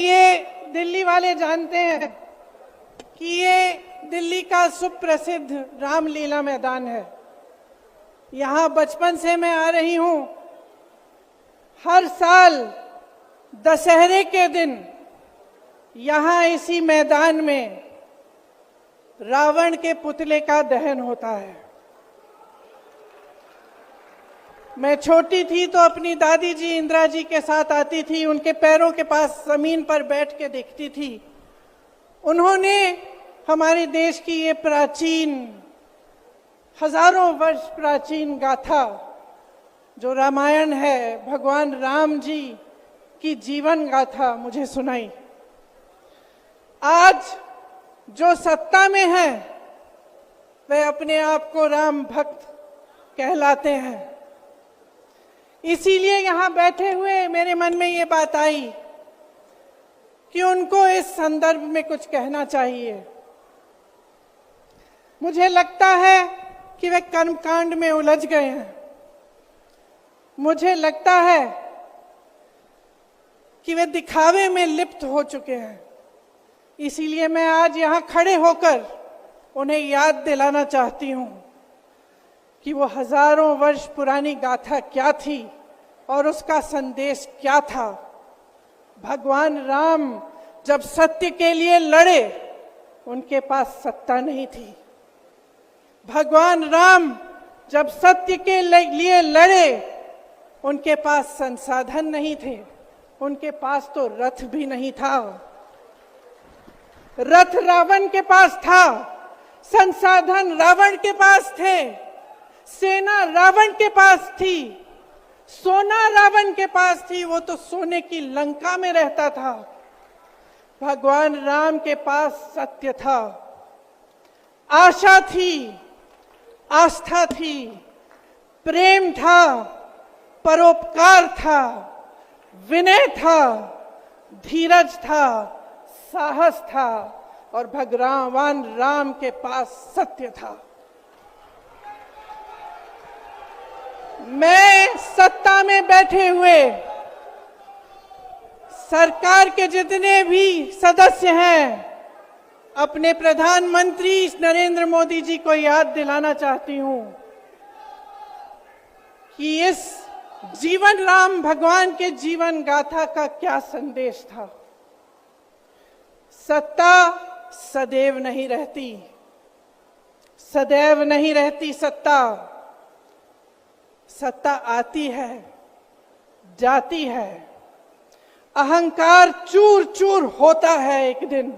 ये दिल्ली वाले जानते हैं कि ये दिल्ली का सुप्रसिद्ध रामलीला मैदान है। यहाँ बचपन से मैं आ रही हूँ। हर साल दशहरे के दिन यहाँ इसी मैदान में रावण के पुतले का दहन होता है। मैं छोटी थी तो अपनी दादी जी इंदिरा जी के साथ आती थी, उनके पैरों के पास जमीन पर बैठ के देखती थी। उन्होंने हमारे देश की ये प्राचीन, हजारों वर्ष प्राचीन गाथा जो रामायण है, भगवान राम जी की जीवन गाथा मुझे सुनाई। आज जो सत्ता में है वे अपने आप को राम भक्त कहलाते हैं। इसीलिए यहाँ बैठे हुए मेरे मन में ये बात आई कि उनको इस संदर्भ में कुछ कहना चाहिए। मुझे लगता है कि वे कर्मकांड में उलझ गए हैं। मुझे लगता है कि वे दिखावे में लिप्त हो चुके हैं। इसीलिए मैं आज यहाँ खड़े होकर उन्हें याद दिलाना चाहती हूँ कि वो हजारों वर्ष पुरानी गाथा क्या थी और उसका संदेश क्या था। भगवान राम जब सत्य के लिए लड़े, उनके पास सत्ता नहीं थी। भगवान राम जब सत्य के लिए लड़े, उनके पास संसाधन नहीं थे। उनके पास तो रथ भी नहीं था। रथ रावण के पास था, संसाधन रावण के पास थे, सेना रावण के पास थी, सोना रावण के पास थी। वो तो सोने की लंका में रहता था। भगवान राम के पास सत्य था, आशा थी, आस्था थी, प्रेम था, परोपकार था, विनय था, धीरज था, साहस था और भगवान राम के पास सत्य था। मैं सत्ता में बैठे हुए सरकार के जितने भी सदस्य हैं, अपने प्रधानमंत्री नरेंद्र मोदी जी को याद दिलाना चाहती हूं कि इस जीवन राम भगवान के जीवन गाथा का क्या संदेश था। सत्ता सदैव नहीं रहती, सदैव नहीं रहती सत्ता। सत्ता आती है, जाती है, अहंकार चूर चूर होता है एक दिन।